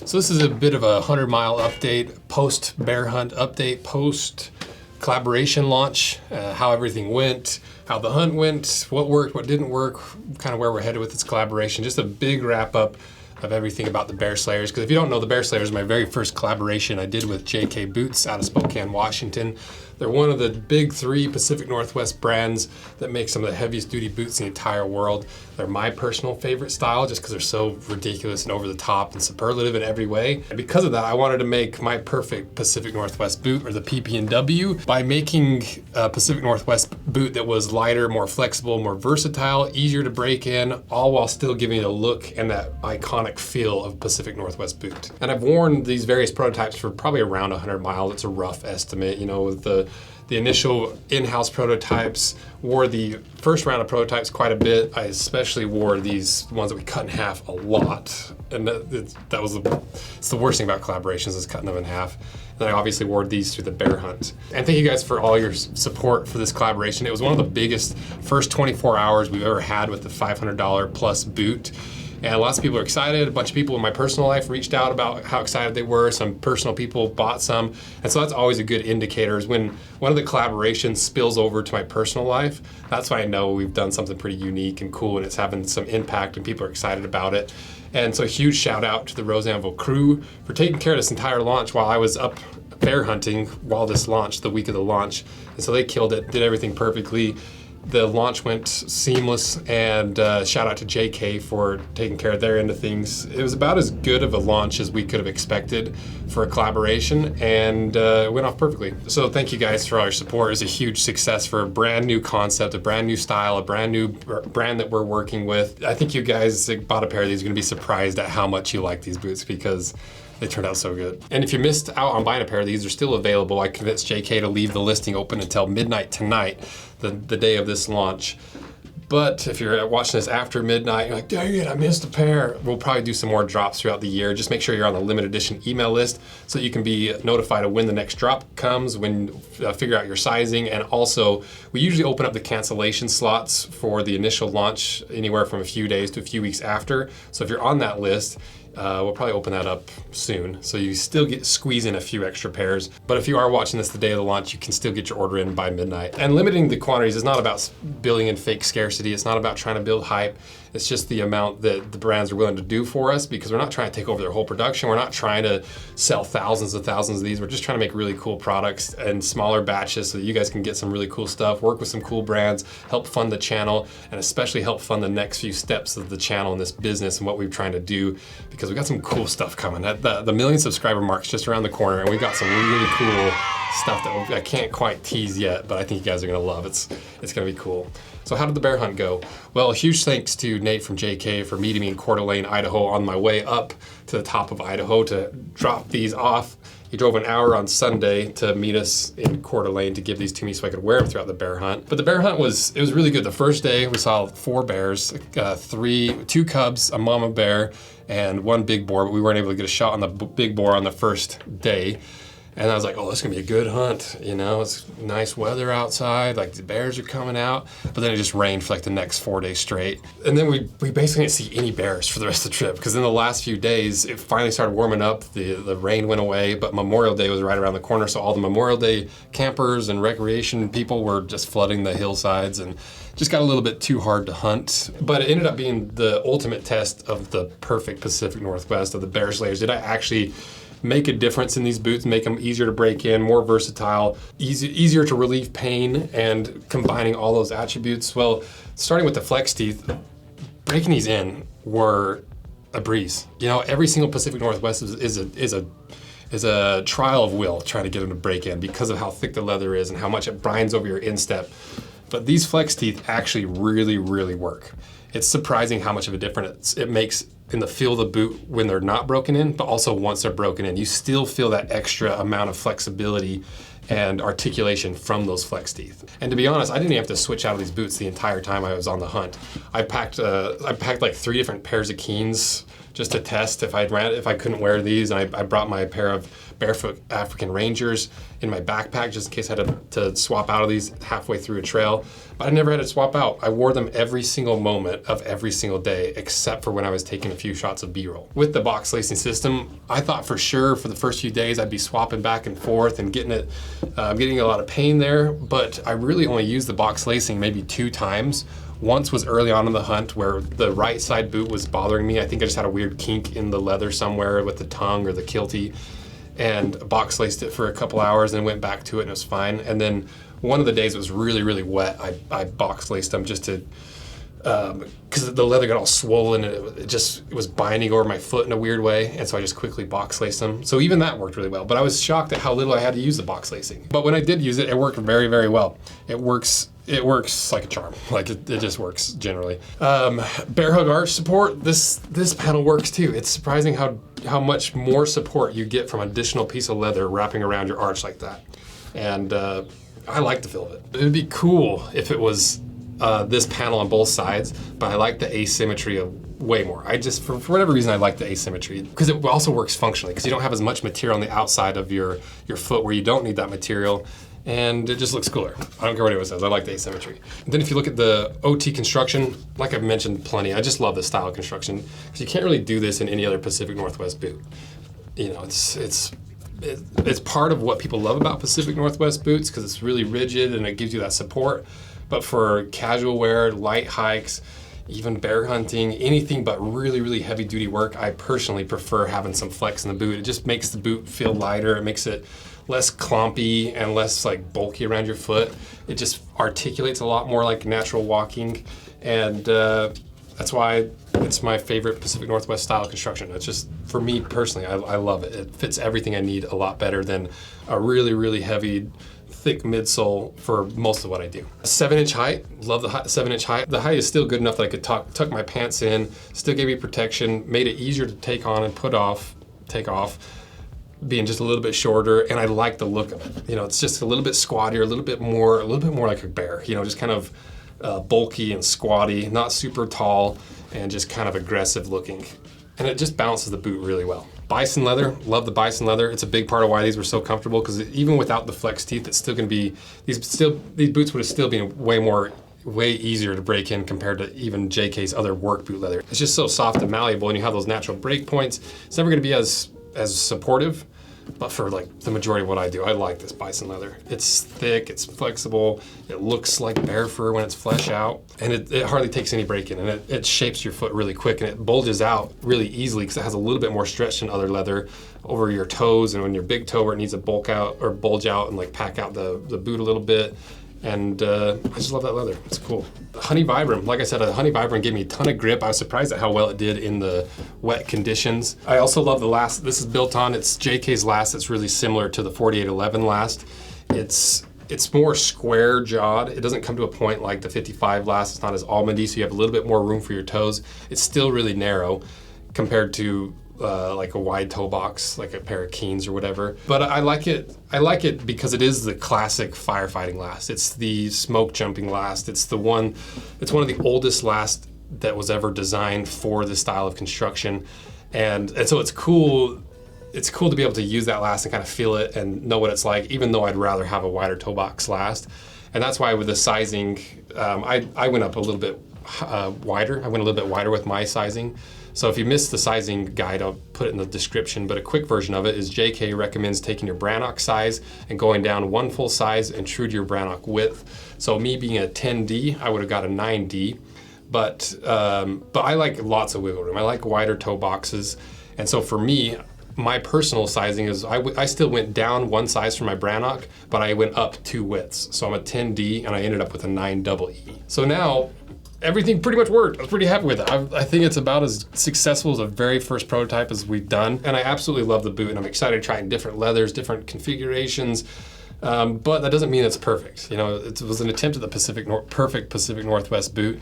So this is a bit of a 100-mile update, post bear hunt update, post collaboration launch, how everything went, how the hunt went, what worked, what didn't work, kind of where we're headed with this collaboration. Just a big wrap up of everything about the Bear Slayers. Because if you don't know, the Bear Slayers is my very first collaboration I did with JK Boots out of Spokane, Washington. They're one of the big 3 Pacific Northwest brands that make some of the heaviest duty boots in the entire world. They're my personal favorite style just because they're so ridiculous and over the top and superlative in every way. And because of that, I wanted to make my perfect Pacific Northwest boot, or the PP&W, by making a Pacific Northwest boot that was lighter, more flexible, more versatile, easier to break in, all while still giving it a look and that iconic feel of Pacific Northwest boot. And I've worn these various prototypes for probably around 100 miles. It's a rough estimate, you know, with the initial in-house prototypes, wore the first round of prototypes quite a bit. I especially wore these ones that we cut in half a lot. And it's the worst thing about collaborations is cutting them in half. And I obviously wore these through the bear hunt. And thank you guys for all your support for this collaboration. It was one of the biggest first 24 hours we've ever had with the $500 plus boot. And lots of people are excited. A bunch of people in my personal life reached out about how excited they were. Some personal people bought some. And so that's always a good indicator, is when one of the collaborations spills over to my personal life. That's when I know we've done something pretty unique and cool and it's having some impact and people are excited about it. And so a huge shout out to the Rose Anvil crew for taking care of this entire launch while I was up bear hunting while this launched, the week of the launch. And so they killed it, did everything perfectly. The launch went seamless, and shout out to JK for taking care of their end of things. It was about as good of a launch as we could have expected for a collaboration, and it went off perfectly. So thank you guys for all your support. It was a huge success for a brand new concept, a brand new style, a brand new brand that we're working with. I think you guys that bought a pair of these are gonna be surprised at how much you like these boots, because they turned out so good. And if you missed out on buying a pair of these, they're still available. I convinced JK to leave the listing open until midnight tonight, the day of this launch. But if you're watching this after midnight, you're like, dang it, I missed a pair. We'll probably do some more drops throughout the year. Just make sure you're on the limited edition email list so that you can be notified of when the next drop comes, when figure out your sizing. And also, we usually open up the cancellation slots for the initial launch anywhere from a few days to a few weeks after. So if you're on that list, we'll probably open that up soon, so you still squeeze in a few extra pairs. But if you are watching this the day of the launch, you can still get your order in by midnight. And limiting the quantities is not about building in fake scarcity. It's not about trying to build hype. It's just the amount that the brands are willing to do for us, because we're not trying to take over their whole production. We're not trying to sell thousands of these. We're just trying to make really cool products in smaller batches so that you guys can get some really cool stuff, work with some cool brands, help fund the channel, and especially help fund the next few steps of the channel and this business and what we're trying to do, because we got some cool stuff coming. The million subscriber mark's just around the corner, and we got some really cool stuff that I can't quite tease yet, but I think you guys are gonna love. It's gonna be cool. So how did the bear hunt go? Well, a huge thanks to Nate from JK for meeting me in Coeur d'Alene, Idaho, on my way up to the top of Idaho to drop these off. He drove an hour on Sunday to meet us in Coeur d'Alene to give these to me so I could wear them throughout the bear hunt. But the bear hunt was really good. The first day we saw 4 bears, 2 cubs, a mama bear, and 1 big boar, but we weren't able to get a shot on the big boar on the first day. And I was like, oh, this is gonna be a good hunt. You know, it's nice weather outside, like the bears are coming out. But then it just rained for like the next 4 days straight. And then we basically didn't see any bears for the rest of the trip, because in the last few days, it finally started warming up, the rain went away, but Memorial Day was right around the corner. So all the Memorial Day campers and recreation people were just flooding the hillsides, and just got a little bit too hard to hunt. But it ended up being the ultimate test of the perfect Pacific Northwest, of the Bear Slayers. Did I actually make a difference in these boots, make them easier to break in, more versatile, easier to relieve pain, and combining all those attributes? Well, starting with the flex teeth, breaking these in were a breeze. You know, every single Pacific Northwest is a trial of will trying to get them to break in, because of how thick the leather is and how much it binds over your instep. But these flex teeth actually really work. It's surprising how much of a difference it makes in the feel of the boot when they're not broken in, but also once they're broken in. You still feel that extra amount of flexibility and articulation from those flex teeth. And to be honest, I didn't even have to switch out of these boots the entire time I was on the hunt. I packed like 3 different pairs of Keens just to test if I couldn't wear these. And I brought my pair of Barefoot African Rangers in my backpack just in case I had to swap out of these halfway through a trail. But I never had to swap out. I wore them every single moment of every single day, except for when I was taking a few shots of B-roll. With the box lacing system, I thought for sure for the first few days I'd be swapping back and forth and getting a lot of pain there, but I really only used the box lacing maybe 2 times. Once was early on in the hunt where the right side boot was bothering me. I think I just had a weird kink in the leather somewhere with the tongue or the kiltie, and box laced it for a couple hours and went back to it and it was fine. And then one of the days it was really, really wet, I box laced them just to, because the leather got all swollen and it was binding over my foot in a weird way, and so I just quickly box laced them. So even that worked really well, but I was shocked at how little I had to use the box lacing. But when I did use it, it worked very, very well. It works like a charm. Like it just works generally. Bear hug arch support, this panel works too. It's surprising how much more support you get from an additional piece of leather wrapping around your arch like that. And I like the feel of it. It would be cool if it was this panel on both sides, but I like the asymmetry of way more. I just, for whatever reason, I like the asymmetry because it also works functionally because you don't have as much material on the outside of your foot where you don't need that material, and it just looks cooler. I don't care what anyone says, I like the asymmetry. And then if you look at the OT construction, like I've mentioned plenty, I just love the style of construction because you can't really do this in any other Pacific Northwest boot. You know, it's part of what people love about Pacific Northwest boots because it's really rigid and it gives you that support. But for casual wear, light hikes, even bear hunting, anything but really, really heavy duty work, I personally prefer having some flex in the boot. It just makes the boot feel lighter. It makes it less clumpy and less like bulky around your foot. It just articulates a lot more like natural walking. And that's why it's my favorite Pacific Northwest style construction. It's just, for me personally, I love it. It fits everything I need a lot better than a really, really heavy, thick midsole for most of what I do. 7-inch height, love the 7-inch height. The height is still good enough that I could tuck my pants in, still gave me protection, made it easier to take on and take off, being just a little bit shorter, and I like the look of it. You know, it's just a little bit squattier, a little bit more like a bear, you know, just kind of bulky and squatty, not super tall, and just kind of aggressive looking. And it just balances the boot really well. Bison leather, love the Bison leather. It's a big part of why these were so comfortable because even without the flex teeth, it's still gonna be, these boots would have still been way easier to break in compared to even JK's other work boot leather. It's just so soft and malleable and you have those natural break points. It's never gonna be as supportive, but for like the majority of what I do, I like this Bison leather. It's thick, it's flexible, it looks like bear fur when it's flesh out, and it hardly takes any break in, and it shapes your foot really quick, and it bulges out really easily because it has a little bit more stretch than other leather over your toes, and when your big toe where it needs to bulk out or bulge out and like pack out the boot a little bit. And I just love that leather, it's cool. Honey Vibram, like I said, a Honey Vibram gave me a ton of grip. I was surprised at how well it did in the wet conditions. I also love the last, this is built on, it's JK's last. It's really similar to the 4811 last. It's more square jawed. It doesn't come to a point like the 55 last. It's not as almondy, so you have a little bit more room for your toes. It's still really narrow compared to like a wide toe box, like a pair of Keens or whatever. But I like it because it is the classic firefighting last. It's the smoke jumping last. It's one of the oldest last that was ever designed for this style of construction. And so it's cool to be able to use that last and kind of feel it and know what it's like, even though I'd rather have a wider toe box last. And that's why with the sizing, I went up a little bit wider. I went a little bit wider with my sizing. So if you missed the sizing guide, I'll put it in the description, but a quick version of it is JK recommends taking your Brannock size and going down one full size and true to your Brannock width. So me being a 10D, I would have got a 9D, but I like lots of wiggle room. I like wider toe boxes. And so for me, my personal sizing is, I still went down one size for my Brannock, but I went up 2 widths. So I'm a 10D and I ended up with a 9EE. So now, everything pretty much worked. I was pretty happy with it. I think it's about as successful as the very first prototype as we've done. And I absolutely love the boot, and I'm excited trying different leathers, different configurations. But that doesn't mean it's perfect. You know, it was an attempt at the perfect Pacific Northwest boot.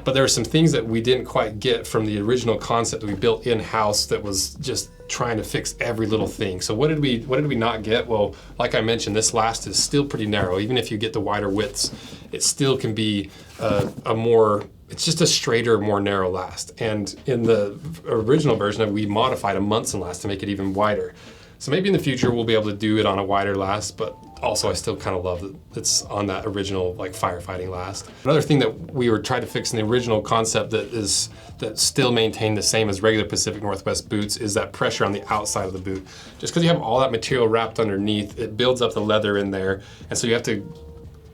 But there are some things that we didn't quite get from the original concept that we built in-house that was just trying to fix every little thing. So what did we not get? Well, like I mentioned, this last is still pretty narrow. Even if you get the wider widths, it still can be a more it's just a straighter, more narrow last. And in the original version, we modified a Munson last to make it even wider. So maybe in the future we'll be able to do it on a wider last, but also I still kind of love that it's on that original like firefighting last. Another thing that we were trying to fix in the original concept that still maintained the same as regular Pacific Northwest boots is that pressure on the outside of the boot. Just because you have all that material wrapped underneath, it builds up the leather in there, and so you have to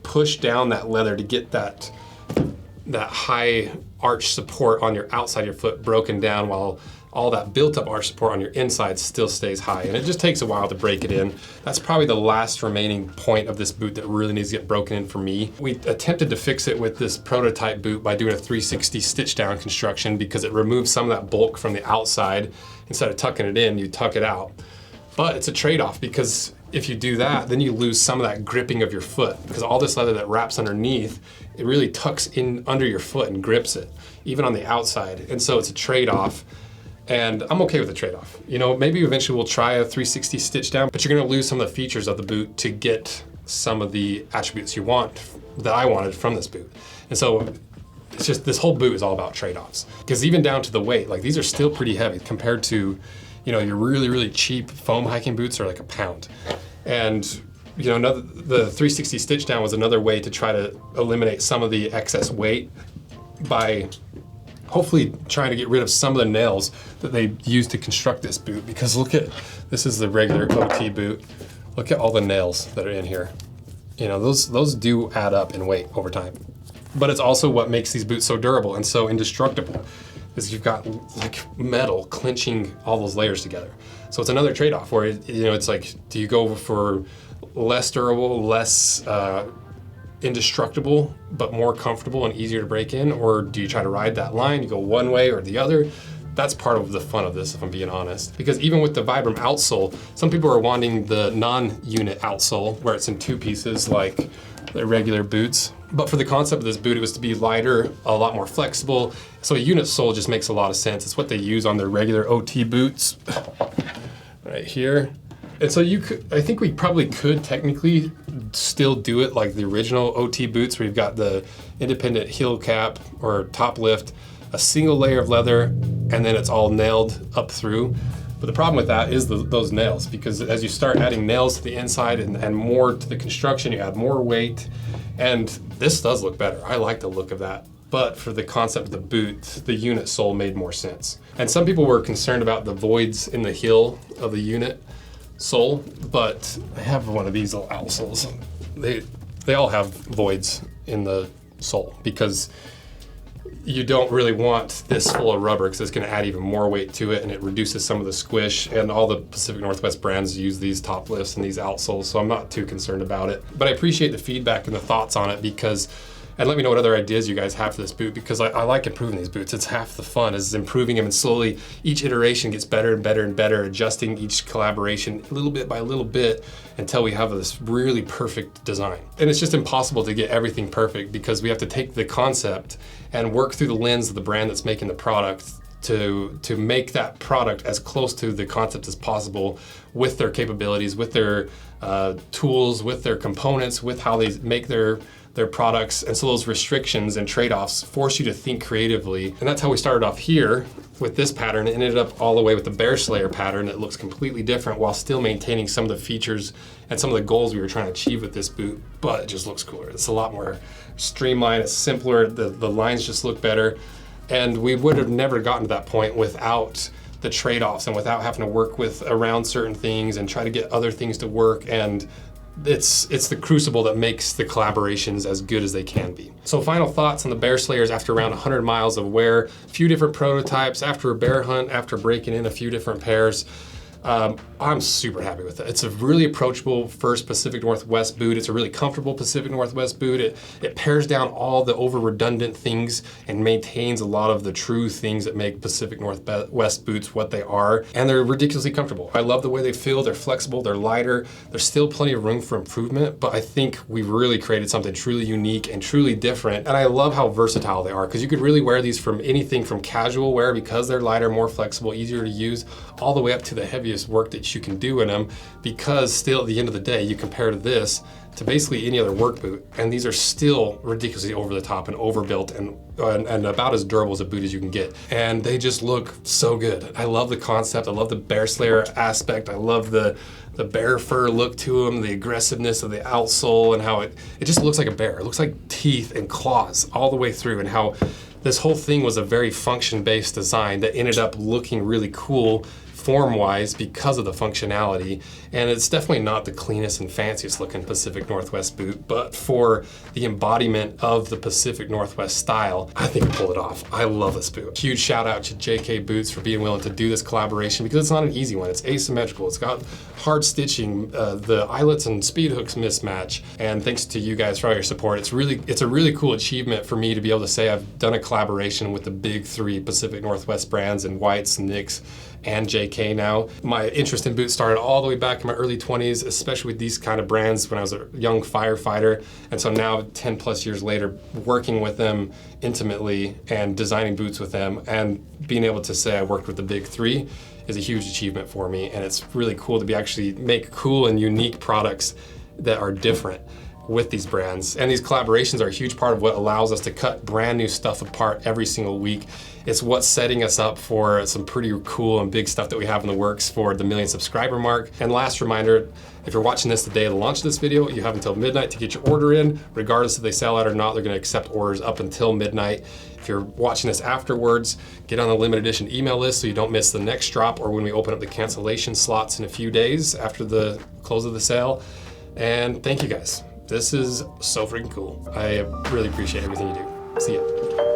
push down that leather to get that high arch support on your outside of your foot broken down, while all that built up arch support on your inside still stays high. And it just takes a while to break it in. That's probably the last remaining point of this boot that really needs to get broken in for me. We attempted to fix it with this prototype boot by doing a 360 stitch down construction, because it removes some of that bulk from the outside. Instead of tucking it in, you tuck it out. But it's a trade-off, because if you do that, then you lose some of that gripping of your foot, because all this leather that wraps underneath, it really tucks in under your foot and grips it, even on the outside. And so it's a trade-off. And I'm okay with the trade-off. You know, maybe eventually we'll try a 360 stitch down, but you're gonna lose some of the features of the boot to get some of the attributes you want, that I wanted from this boot. And so it's just, this whole boot is all about trade-offs. Because even down to the weight, like these are still pretty heavy compared to, you know, your really, really cheap foam hiking boots are like a pound. And you know, the 360 stitch down was another way to try to eliminate some of the excess weight by hopefully trying to get rid of some of the nails that they used to construct this boot. Because look at, this is the regular OT boot. Look at all the nails that are in here. You know, those do add up in weight over time. But it's also what makes these boots so durable and so indestructible, is you've got like metal clinching all those layers together. So it's another trade-off where, you know, it's like, do you go for less durable, less indestructible, but more comfortable and easier to break in? Or do you try to ride that line? You go one way or the other? That's part of the fun of this, if I'm being honest. Because even with the Vibram outsole, some people are wanting the non-unit outsole, where it's in two pieces like the regular boots. But for the concept of this boot, it was to be lighter, a lot more flexible. So a unit sole just makes a lot of sense. It's what they use on their regular OT boots, right here. And so you could, I think we probably could technically still do it like the original OT boots, where you've got the independent heel cap or top lift, a single layer of leather, and then it's all nailed up through. But the problem with that is those nails, because as you start adding nails to the inside and more to the construction, you add more weight, and this does look better. I like the look of that. But for the concept of the boot, the unit sole made more sense. And some people were concerned about the voids in the heel of the unit sole, but I have one of these little outsoles. They all have voids in the sole, because you don't really want this full of rubber, because it's going to add even more weight to it, and it reduces some of the squish. And all the Pacific Northwest brands use these top lifts and these outsoles, so I'm not too concerned about it. But I appreciate the feedback and the thoughts on it, because, and let me know what other ideas you guys have for this boot, because I like improving these boots. It's half the fun, is improving them, and slowly each iteration gets better and better and better, adjusting each collaboration little bit by little bit until we have this really perfect design. And it's just impossible to get everything perfect, because we have to take the concept and work through the lens of the brand that's making the product to make that product as close to the concept as possible, with their capabilities, with their tools, with their components, with how they make their products. And so those restrictions and trade-offs force you to think creatively. And that's how we started off here with this pattern, and ended up all the way with the Bear Slayer pattern that looks completely different, while still maintaining some of the features and some of the goals we were trying to achieve with this boot. But it just looks cooler. It's a lot more streamlined, it's simpler, the lines just look better. And we would have never gotten to that point without the trade-offs, and without having to work with around certain things and try to get other things to work. And it's the crucible that makes the collaborations as good as they can be. So final thoughts on the Bear Slayers after around 100 miles of wear, a few different prototypes, after a bear hunt, after breaking in a few different pairs. I'm super happy with it. It's a really approachable first Pacific Northwest boot. It's a really comfortable Pacific Northwest boot. It pares down all the over redundant things and maintains a lot of the true things that make Pacific Northwest boots what they are. And they're ridiculously comfortable. I love the way they feel. They're flexible, they're lighter. There's still plenty of room for improvement, but I think we've really created something truly unique and truly different. And I love how versatile they are, because you could really wear these from anything from casual wear, because they're lighter, more flexible, easier to use, all the way up to the heaviest previous work that you can do in them, because still at the end of the day, you compare to this to basically any other work boot, and these are still ridiculously over the top and overbuilt and about as durable as a boot as you can get. And they just look so good. I love the concept. I love the bear slayer aspect. I love the bear fur look to them, the aggressiveness of the outsole, and how it just looks like a bear. It looks like teeth and claws all the way through, and how this whole thing was a very function-based design that ended up looking really cool form-wise because of the functionality. And it's definitely not the cleanest and fanciest looking Pacific Northwest boot, but for the embodiment of the Pacific Northwest style, I think we pulled it off. I love this boot. Huge shout out to JK Boots for being willing to do this collaboration, because it's not an easy one. It's asymmetrical. It's got hard stitching, the eyelets and speed hooks mismatch. And thanks to you guys for all your support. It's a really cool achievement for me to be able to say I've done a collaboration with the big three Pacific Northwest brands in Whites, Nicks, and JK now. My interest in boots started all the way back in my early 20s, especially with these kind of brands when I was a young firefighter. And so now 10 plus years later, working with them intimately and designing boots with them and being able to say I worked with the big three is a huge achievement for me. And it's really cool to be actually make cool and unique products that are different with these brands. And these collaborations are a huge part of what allows us to cut brand new stuff apart every single week. It's what's setting us up for some pretty cool and big stuff that we have in the works for the 1 million subscriber mark. And last reminder, if you're watching this the day of the launch of this video, you have until midnight to get your order in. Regardless if they sell out or not, they're gonna accept orders up until midnight. If you're watching this afterwards, get on the limited edition email list so you don't miss the next drop or when we open up the cancellation slots in a few days after the close of the sale. And thank you guys. This is so freaking cool. I really appreciate everything you do. See ya.